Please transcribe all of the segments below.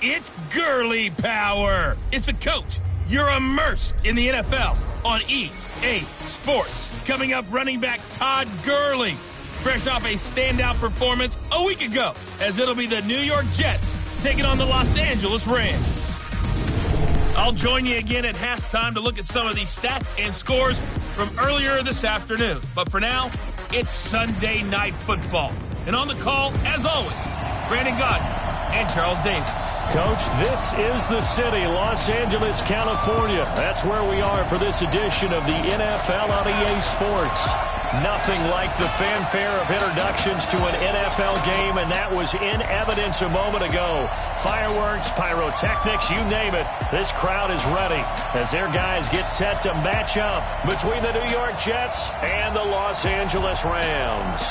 It's Gurley Power. It's a coach. You're immersed in the NFL on EA Sports. Coming up, running back Todd Gurley, fresh off a standout performance a week ago, as it'll be the New York Jets taking on the Los Angeles Rams. I'll join you again at halftime to look at some of these stats and scores from earlier this afternoon. But for now, it's Sunday Night Football. And on the call, as always, Brandon Gaudin and Charles Davis. Coach, this is the city, Los Angeles, California. That's where we are for this edition of the NFL on EA Sports. Nothing like the fanfare of introductions to an NFL game, and that was in evidence a moment ago. Fireworks, pyrotechnics, you name it. This crowd is ready as their guys get set to match up between the New York Jets and the Los Angeles Rams.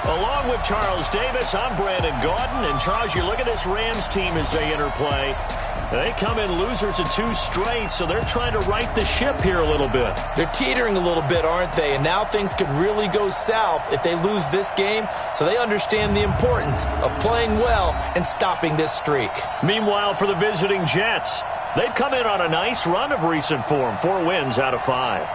Along with Charles Davis, I'm Brandon Gaudin. And Charles, you look at this Rams team as they interplay. They come in losers of 2 straight, so they're trying to right the ship here a little bit. They're teetering a little bit, aren't they? And now things could really go south if they lose this game, so they understand the importance of playing well and stopping this streak. Meanwhile, for the visiting Jets, they've come in on a nice run of recent form, 4 wins out of 5.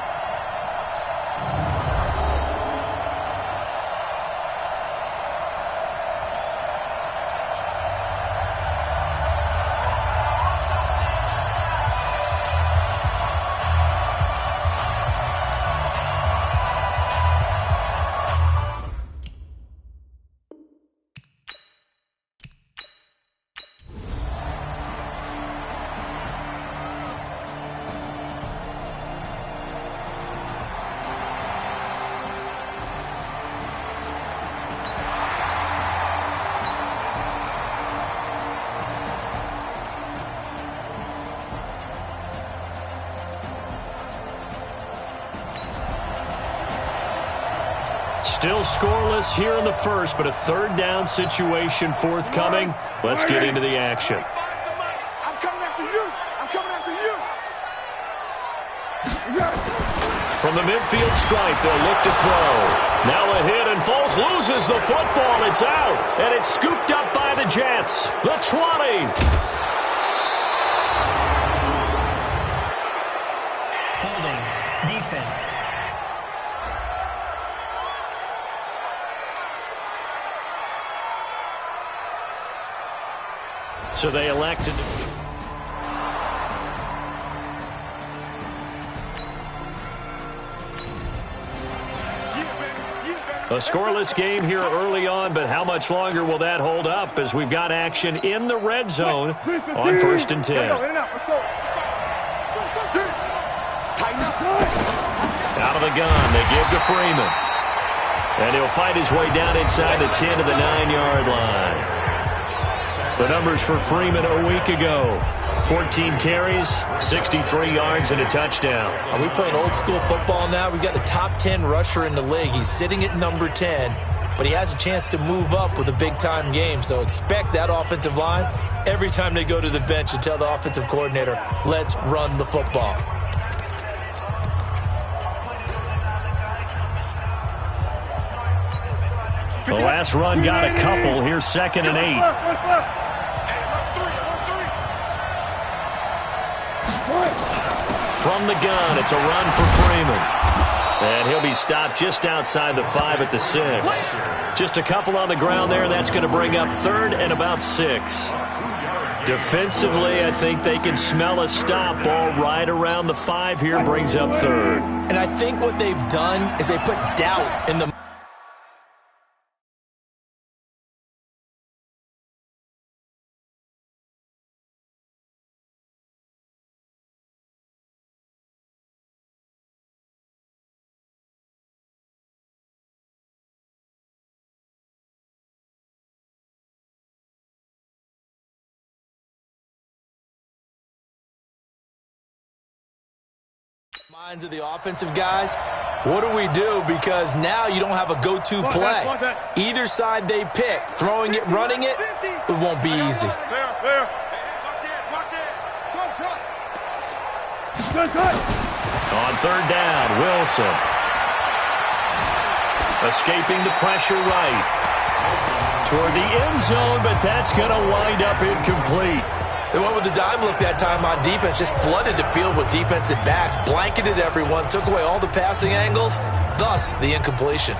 Still scoreless here in the first, but a third down situation forthcoming. Let's get into the action. I'm coming after you. I'm coming after you. From the midfield stripe, they'll look to throw. Now a hit, and Foles loses the football. It's out, and it's scooped up by the Jets. The 20. Holding. Defense. So they elected. A scoreless game here early on, but how much longer will that hold up as we've got action in the red zone on 1st and 10. Out of the gun, they give to Freeman. And he'll fight his way down inside the 10 to the 9-yard line. The numbers for Freeman a week ago: 14 carries, 63 yards, and a touchdown. Are we playing old school football now? We've got the top 10 rusher in the league. He's sitting at number 10, but he has a chance to move up with a big-time game. So expect that offensive line every time they go to the bench and tell the offensive coordinator, let's run the football. The last run got a couple. Here's 2nd and 8. From the gun, it's a run for Freeman. And he'll be stopped just outside the 5 at the 6. Just a couple on the ground there. That's going to bring up 3rd and about 6. Defensively, I think they can smell a stop. Ball right around the 5 here brings up 3rd. And I think what they've done is they put doubt in the minds of the offensive guys. What do we do? Because now you don't have a go-to play. Either side they pick, throwing it, running it, it won't be easy. On 3rd down, Wilson. Escaping the pressure right. toward the end zone, but that's going to wind up incomplete. They went with the dime look that time on defense, just flooded the field with defensive backs, blanketed everyone, took away all the passing angles, thus the incompletion.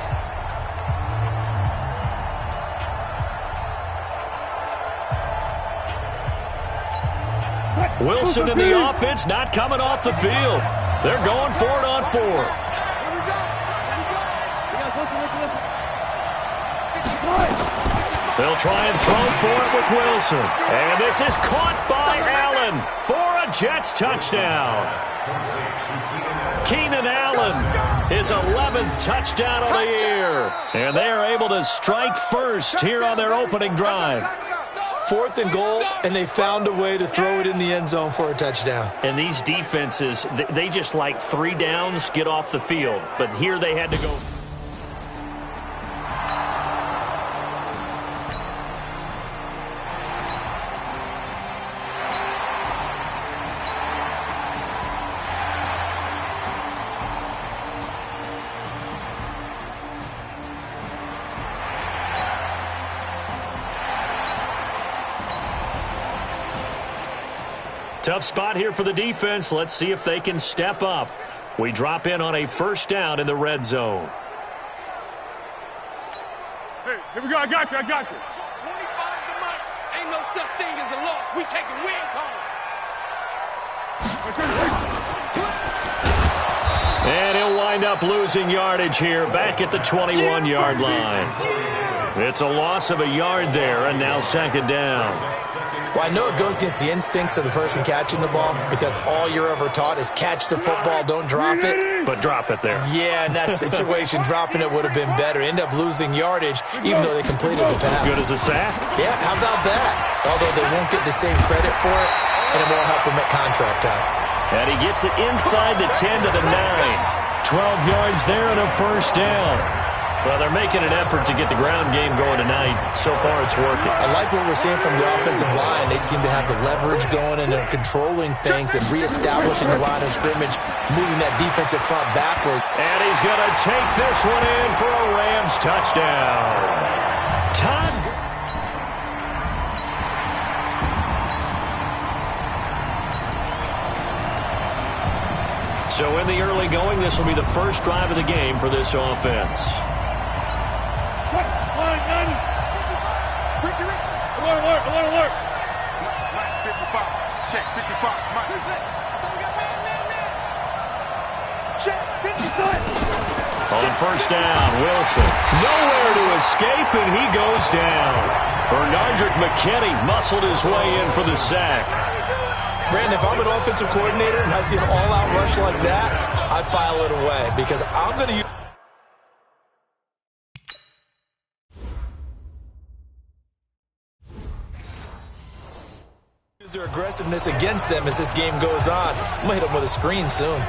Wilson in the offense, not coming off the field. They're going for it on fourth. They'll try and throw for it with Wilson. And this is caught by Allen for a Jets touchdown. Keenan Allen, his 11th touchdown on the year. And they are able to strike first here on their opening drive. 4th and goal, and they found a way to throw it in the end zone for a touchdown. And these defenses, they just like 3 downs, get off the field. But here they had to go. Tough spot here for the defense. Let's see if they can step up. We drop in on a first down in the red zone. Hey, here we go. I got you. 25 to Mike. Ain't no such thing as a loss. We taking wins home. And he'll wind up losing yardage here back at the 21-yard line. It's a loss of a yard there, and now second down. Well, I know it goes against the instincts of the person catching the ball because all you're ever taught is catch the football, don't drop it. But drop it there. Yeah, in that situation, dropping it would have been better. End up losing yardage, even though they completed the pass. Good as a sack? Yeah, how about that? Although they won't get the same credit for it, and it won't help them at contract time. And he gets it inside the 10 to the 9. 12 yards there and a first down. Well, they're making an effort to get the ground game going tonight. So far, it's working. I like what we're seeing from the offensive line. They seem to have the leverage going, and they're controlling things and reestablishing the line of scrimmage, moving that defensive front backward. And he's going to take this one in for a Rams touchdown. Todd. So in the early going, this will be the first drive of the game for this offense. Alert. Mike 55. Check 55. Mike. Check 55. On first down, Wilson. Nowhere to escape, and he goes down. Bernardrick McKinney muscled his way in for the sack. Brandon, if I'm an offensive coordinator and I see an all-out rush like that, I file it away because I'm going to use their aggressiveness against them as this game goes on. I'm going to hit them with a screen soon.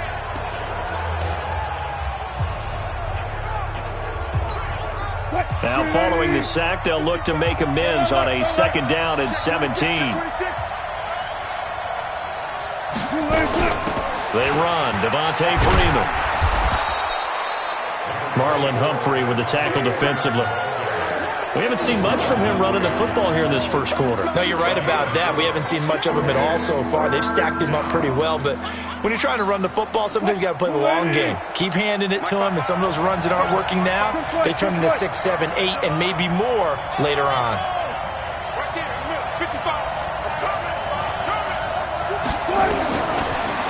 Now following the sack, they'll look to make amends on a second down and 17. They run. Devontae Freeman. Marlon Humphrey with the tackle defensively. We haven't seen much from him running the football here in this first quarter. No, you're right about that. We haven't seen much of him at all so far. They've stacked him up pretty well, but when you're trying to run the football, sometimes you got to play the long game. Keep handing it to him, and some of those runs that aren't working now, they turn into 6, 7, 8, and maybe more later on.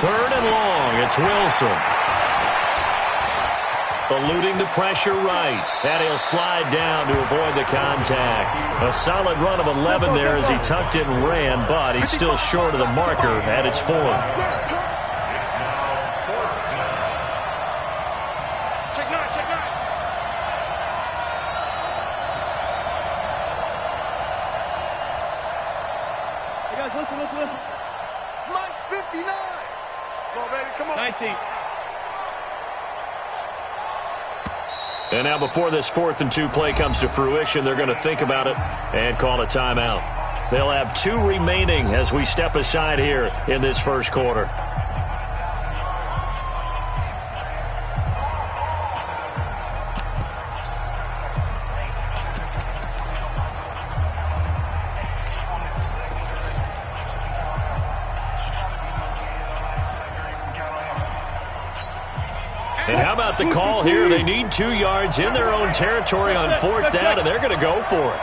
Third and long, it's Wilson. Eluding the pressure right. And he'll slide down to avoid the contact. A solid run of 11 there as he tucked it and ran, but he's still short of the marker at its 4th. Check nine. Hey guys, listen. Mike 59. Come on, baby, come on. 19. And now before this 4th and 2 play comes to fruition, they're going to think about it and call a timeout. They'll have 2 remaining as we step aside here in this first quarter. about the call here? They need 2 yards in their own territory on 4th down, and they're going to go for it.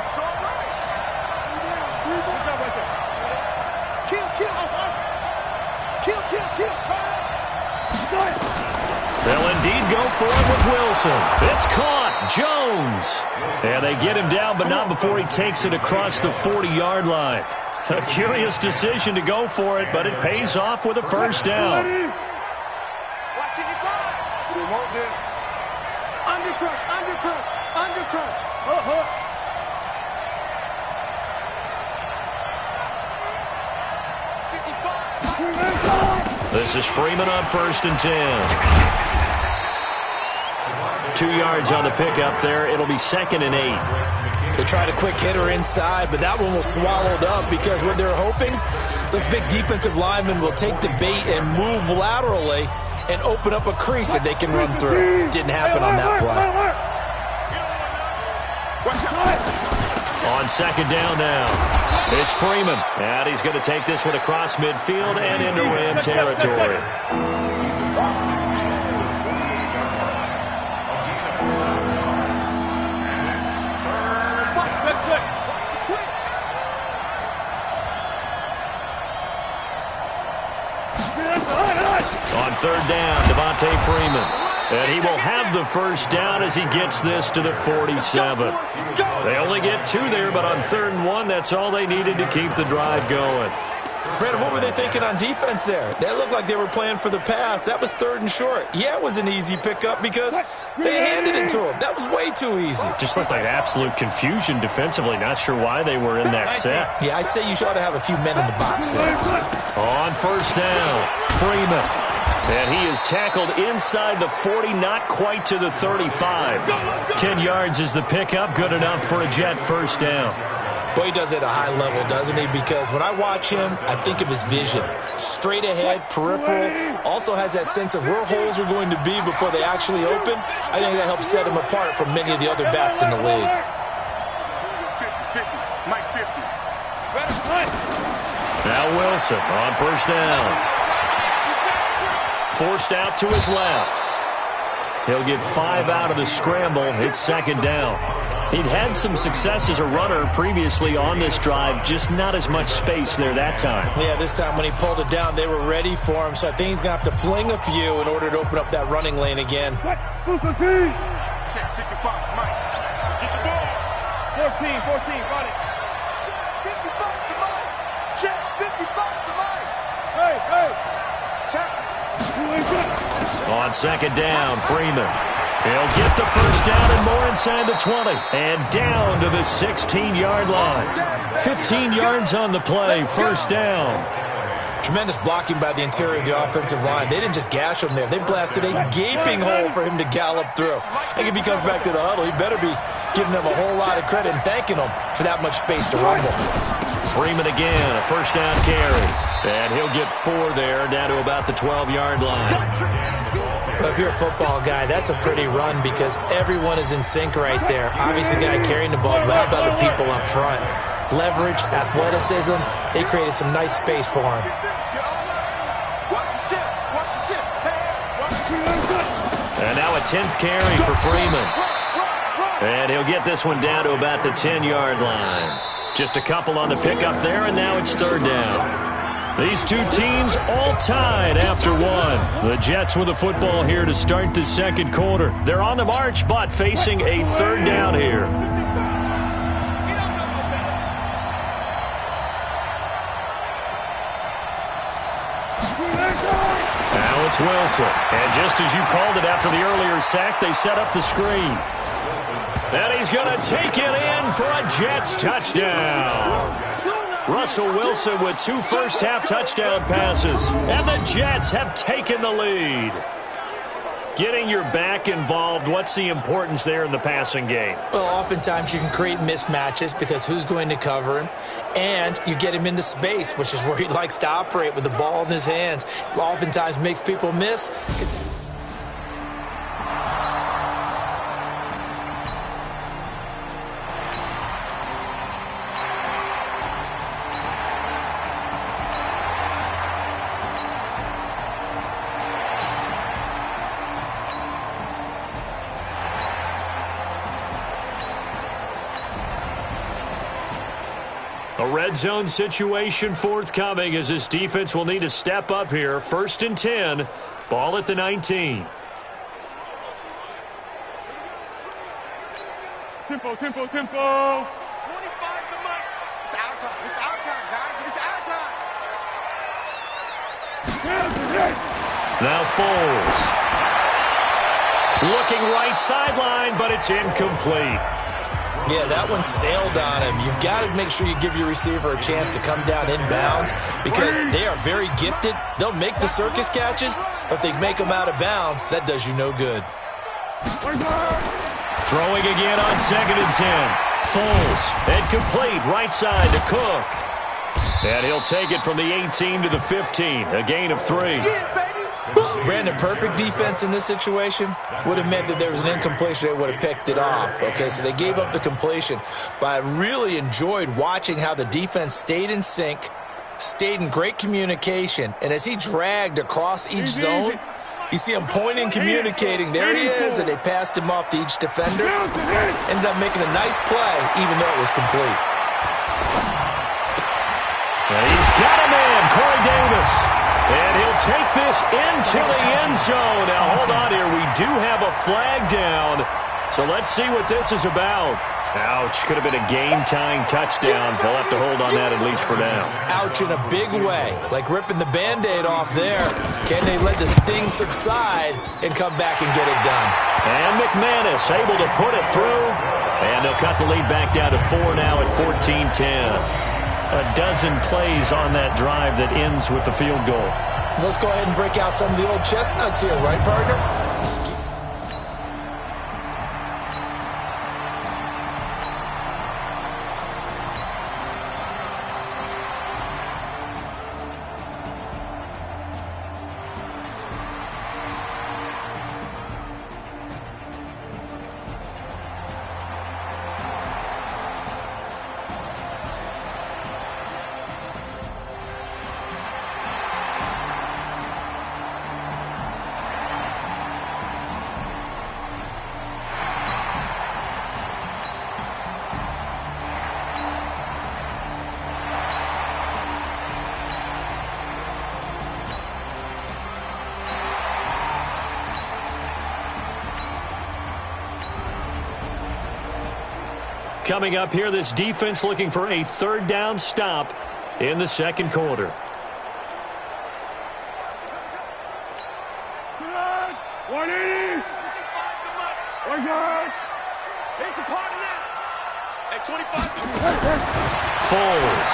They'll indeed go for it with Wilson. It's caught. Jones. And they get him down, but not before he takes it across the 40-yard line. A curious decision to go for it, but it pays off with a first down. This is Freeman on 1st and 10. 2 yards on the pickup there. It'll be 2nd and 8. They tried a quick hitter inside, but that one was swallowed up because what they're hoping, those big defensive linemen will take the bait and move laterally and open up a crease that they can run through. Didn't happen on that play. On 2nd down now, it's Freeman. And he's going to take this one across midfield and into Ram territory. On 3rd down, Devontae Freeman. And he will have the first down as he gets this to the 47. They only get 2 there, but on 3rd and 1, that's all they needed to keep the drive going. Brandon, what were they thinking on defense there? They looked like they were playing for the pass. That was 3rd and short. Yeah, it was an easy pickup because they handed it to him. That was way too easy. Just looked like absolute confusion defensively. Not sure why they were in that set. Yeah, I'd say you ought to have a few men in the box there. On 1st down, Freeman. And he is tackled inside the 40, not quite to the 35. 10 yards is the pickup, good enough for a Jet first down. Boy, he does it at a high level, doesn't he? Because when I watch him, I think of his vision. Straight ahead, peripheral, also has that sense of where holes are going to be before they actually open. I think that helps set him apart from many of the other backs in the league. Now Wilson on 1st down. Forced out to his left. He'll get 5 out of the scramble. It's 2nd down. He'd had some success as a runner previously on this drive, just not as much space there that time. Yeah, this time when he pulled it down, they were ready for him, so I think he's going to have to fling a few in order to open up that running lane again. Check 55, Mike. Get the ball. 14, got it. Check 55 to Mike. Check 55 to Mike. Hey, check. On 2nd down, Freeman. He'll get the first down and more inside the 20. And down to the 16-yard line. 15 yards on the play, first down. Tremendous blocking by the interior of the offensive line. They didn't just gash him there. They blasted a gaping hole for him to gallop through. I think if he comes back to the huddle, he better be giving them a whole lot of credit and thanking them for that much space to rumble. Freeman again, a first down carry. And he'll get 4 there, down to about the 12-yard line. Well, if you're a football guy, that's a pretty run because everyone is in sync right there. Obviously, the guy carrying the ball, but how about the people up front? Leverage, athleticism, they created some nice space for him. And now a 10th carry for Freeman. And he'll get this one down to about the 10-yard line. Just a couple on the pickup there, and now it's 3rd down. These two teams all tied after 1. The Jets with the football here to start the 2nd quarter. They're on the march, but facing a 3rd down here. Now it's Wilson. And just as you called it after the earlier sack, they set up the screen. And he's going to take it in for a Jets touchdown. Russell Wilson with 2 first-half touchdown passes. And the Jets have taken the lead. Getting your back involved, what's the importance there in the passing game? Well, oftentimes you can create mismatches because who's going to cover him? And you get him into space, which is where he likes to operate with the ball in his hands. Oftentimes makes people miss. A red zone situation forthcoming as this defense will need to step up here. 1st and 10. Ball at the 19. Tempo, tempo, tempo. 25 to Mike. It's our time. It's our time, guys. It's our time. Now Foles. Looking right sideline, but it's incomplete. Yeah, that one sailed on him. You've got to make sure you give your receiver a chance to come down inbounds because they are very gifted. They'll make the circus catches, but if they make them out of bounds, that does you no good. Throwing again on 2nd and 10. Foles, incomplete, right side to Cook. And he'll take it from the 18 to the 15, a gain of 3. Brandon, perfect defense in this situation would have meant that there was an incompletion. They would have picked it off. Okay, so they gave up the completion. But I really enjoyed watching how the defense stayed in sync, stayed in great communication, and as he dragged across each zone, you see him pointing, communicating. There he is, and they passed him off to each defender. Ended up making a nice play, even though it was complete. And he's got a man, Corey Davis. And he'll take this into the end zone. Now, hold on here. We do have a flag down. So let's see what this is about. Ouch. Could have been a game-tying touchdown. He'll have to hold on that at least for now. Ouch in a big way. Like ripping the Band-Aid off there. Can they let the sting subside and come back and get it done? And McManus able to put it through. And they'll cut the lead back down to 4 now at 14-10. A dozen plays on that drive that ends with the field goal. Let's go ahead and break out some of the old chestnuts here, right, partner? Coming up here, this defense looking for a 3rd down stop in the 2nd quarter. Foles.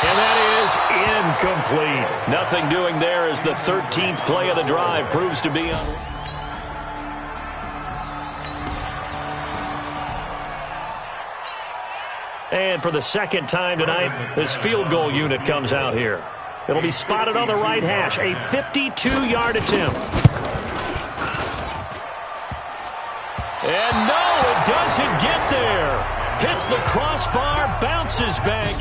And that is incomplete. Nothing doing there as the 13th play of the drive proves to be on. And for the 2nd time tonight, this field goal unit comes out here. It'll be spotted on the right hash, a 52-yard attempt. And no, it doesn't get there. Hits the crossbar, bounces back.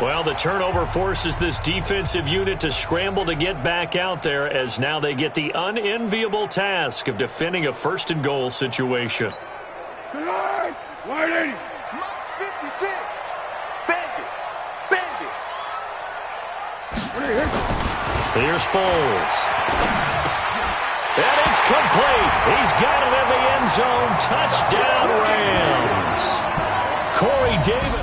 Well, the turnover forces this defensive unit to scramble to get back out there as now they get the unenviable task of defending a 1st and goal situation. Mike 56. Bang it. Bang it. Here's Foles. And it's complete. He's got it in the end zone. Touchdown, Rams. Corey Davis.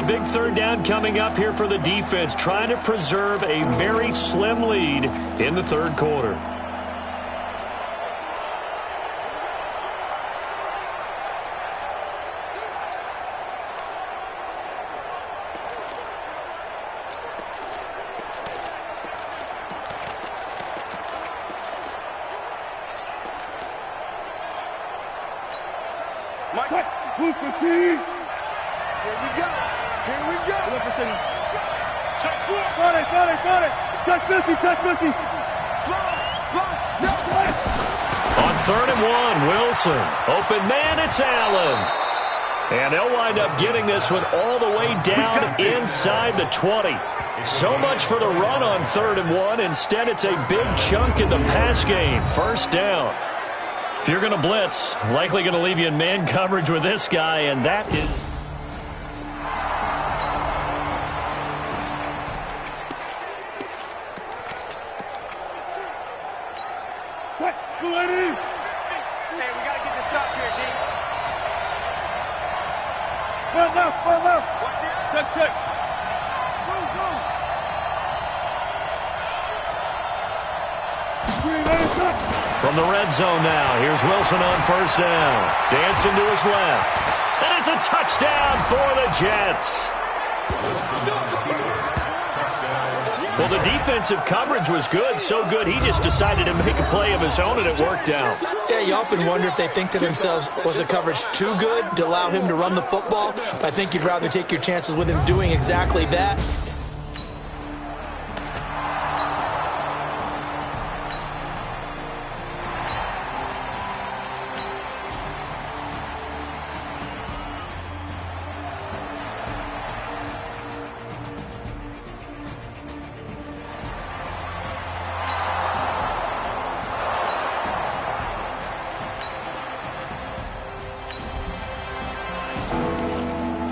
big third down coming up here for the defense, trying to preserve a very slim lead in the third quarter. Booker T. Here we go. Here we go. Check 4. Got it. Touch 50. On 3rd and 1, Wilson. Open man, it's Allen. And they'll wind up getting this one all the way down inside the 20. So much for the run on 3rd and 1. Instead, it's a big chunk in the pass game. First down. If you're going to blitz, likely going to leave you in man coverage with this guy, and that is... Hey, we got to get this stop here, D. Far left. Check. Go. From the red zone now, here's Wilson on first down. Dancing to his left. And it's a touchdown for the Jets. Well, the defensive coverage was good, so good he just decided to make a play of his own, and it worked out. Yeah, you often wonder if they think to themselves, was the coverage too good to allow him to run the football? I think you'd rather take your chances with him doing exactly that.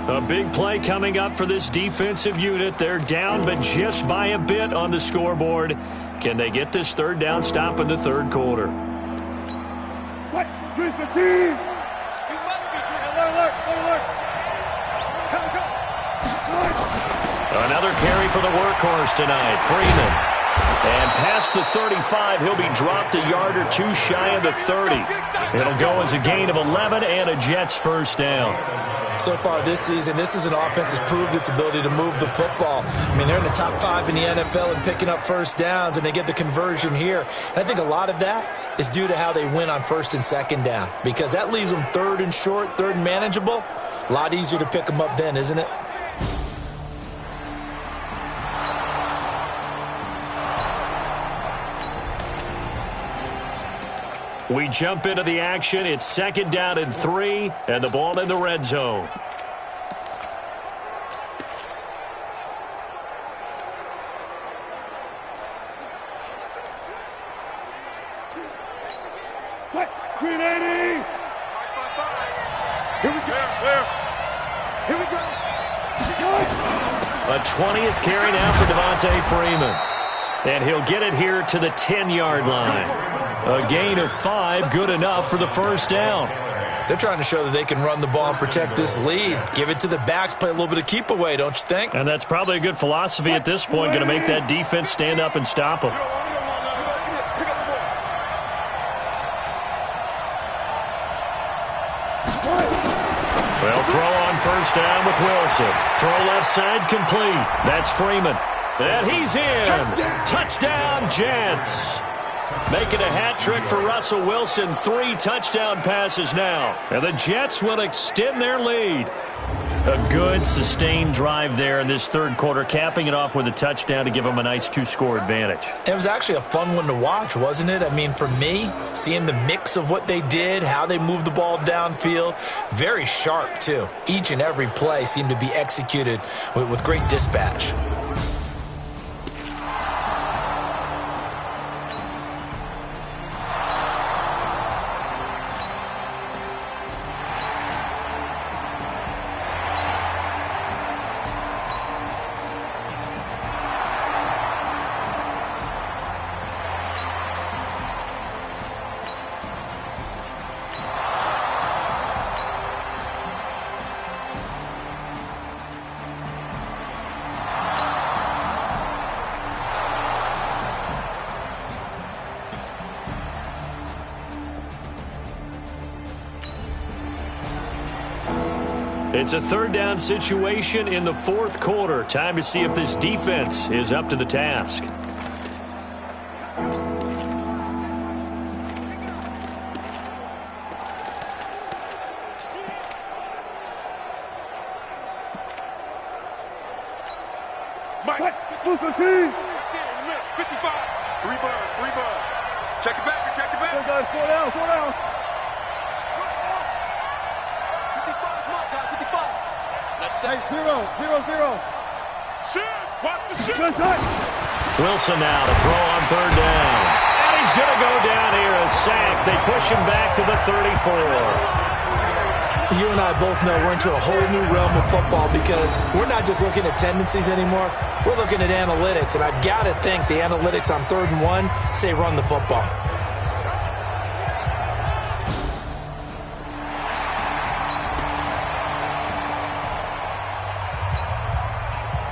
A big play coming up for this defensive unit. They're down, but just by a bit on the scoreboard. Can they get this third down stop in the third quarter? Another carry for the workhorse tonight, Freeman. And past the 35, he'll be dropped a yard or two shy of the 30. It'll go as a gain of 11 and a Jets first down. So far this season, this is an offense that's proved its ability to move the football. I mean, they're in the top 5 in the NFL and picking up first downs, and they get the conversion here. And I think a lot of that is due to how they win on first and second down, because that leaves them third and short, third and manageable. A lot easier to pick them up then, isn't it? We jump into the action. It's 2nd down and 3, and the ball in the red zone. Here we go. A 20th carry now for Devontae Freeman. And he'll get it here to the 10-yard line. A gain of 5, good enough for the first down. They're trying to show that they can run the ball and protect this lead. Give it to the backs, play a little bit of keep away, don't you think? And that's probably a good philosophy at this point, going to make that defense stand up and stop them. Well, throw on first down with Wilson. Throw left side complete. That's Freeman. And he's in. Touchdown, Jets. Making a hat trick for Russell Wilson. 3 touchdown passes now. And the Jets will extend their lead. A good, sustained drive there in this third quarter, capping it off with a touchdown to give them a nice 2-score advantage. It was actually a fun one to watch, wasn't it? I mean, for me, seeing the mix of what they did, how they moved the ball downfield, very sharp, too. Each and every play seemed to be executed with great dispatch. It's a third down situation in the fourth quarter. Time to see if this defense is up to the task. Mike, move the team. 55. Three birds. Check it back. Four down. 55, Mike, 55. Let's say 0. Shit, watch the shit. Wilson now to throw on third down. And he's going to go down here, a sack. They push him back to the 34. You and I both know we're into a whole new realm of football because we're not just looking at tendencies anymore. We're looking at analytics, and I've got to think the analytics on 3rd and 1 say run the football.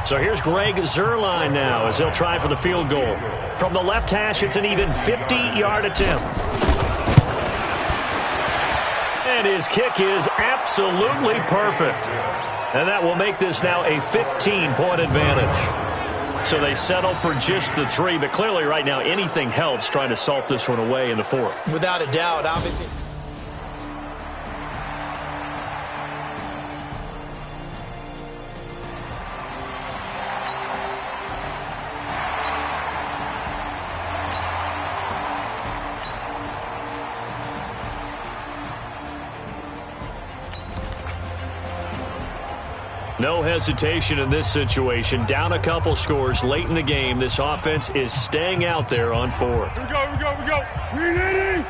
So here's Greg Zuerlein now as he'll try for the field goal. From the left hash, it's an even 50-yard attempt. And his kick is absolutely perfect. And that will make this now a 15-point advantage. So they settle for just the 3, but clearly right now anything helps trying to salt this one away in the 4th. Without a doubt, obviously. No hesitation in this situation. Down a couple scores late in the game. This offense is staying out there on 4th. Here we go. We ready?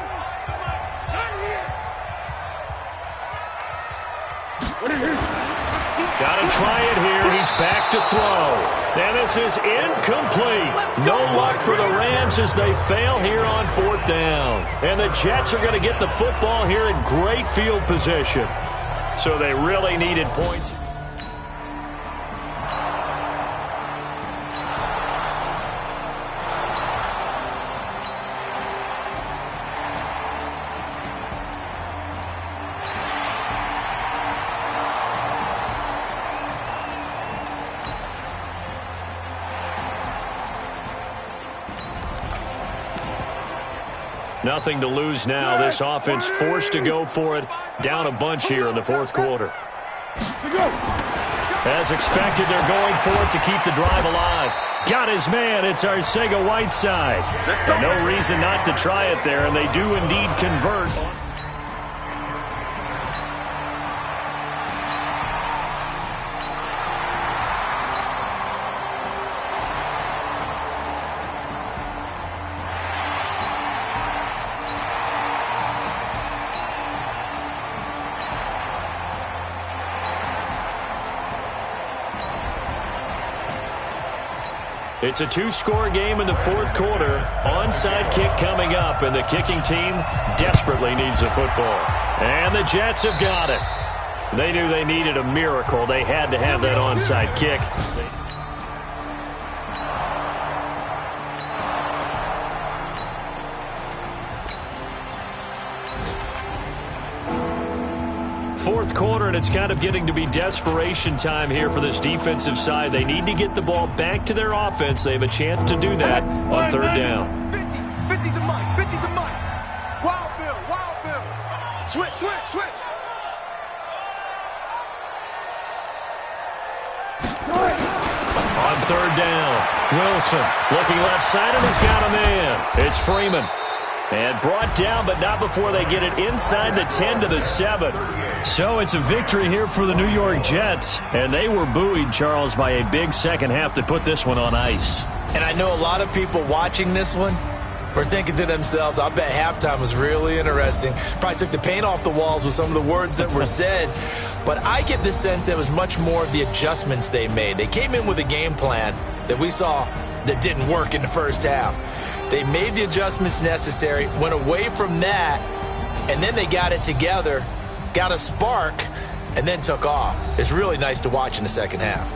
Got to try it here. He's back to throw. And this is incomplete. No luck for the Rams as they fail here on 4th down. And the Jets are going to get the football here in great field position. So they really needed points. Nothing to lose now. This offense forced to go for it. Down a bunch here in the 4th quarter. As expected, they're going for it to keep the drive alive. Got his man. It's Arcega-Whiteside. And no reason not to try it there, and they do indeed convert. It's a 2-score game in the 4th quarter. Onside kick coming up, and the kicking team desperately needs a football. And the Jets have got it. They knew they needed a miracle. They had to have that onside kick. Fourth quarter, and it's kind of getting to be desperation time here for this defensive side. They need to get the ball back to their offense. They have a chance to do that on 3rd down. 50 to Mike. Wild Bill. Switch. On 3rd down, Wilson looking left side, and he's got a man. It's Freeman. And brought down, but not before they get it inside the 10 to the 7. So it's a victory here for the New York Jets. And they were buoyed, Charles, by a big second half that put this one on ice. And I know a lot of people watching this one were thinking to themselves, I bet halftime was really interesting. Probably took the paint off the walls with some of the words that were said. But I get the sense it was much more of the adjustments they made. They came in with a game plan that we saw that didn't work in the first half. They made the adjustments necessary, went away from that, and then they got it together, got a spark, and then took off. It's really nice to watch in the second half.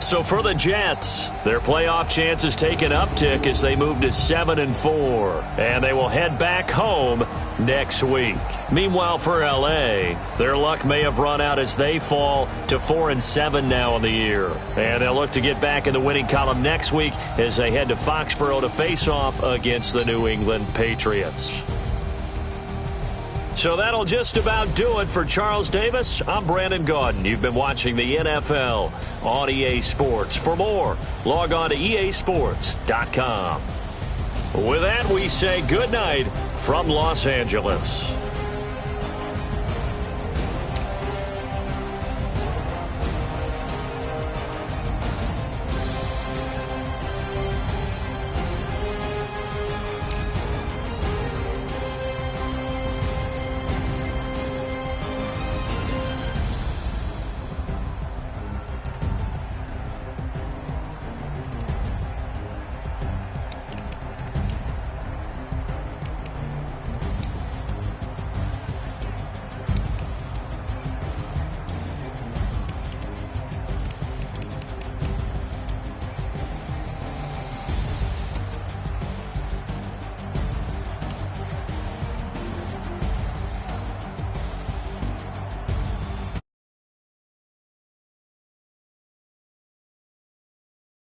So for the Jets, their playoff chances take an uptick as they move to 7-4, and they will head back home next week. Meanwhile, for LA, their luck may have run out as they fall to 4-7 now in the year, and they'll look to get back in the winning column next week as they head to Foxborough to face off against the New England Patriots. So that'll just about do it for Charles Davis. I'm Brandon Gaudin. You've been watching the NFL on EA Sports. For more, log on to easports.com. With that, we say good night from Los Angeles.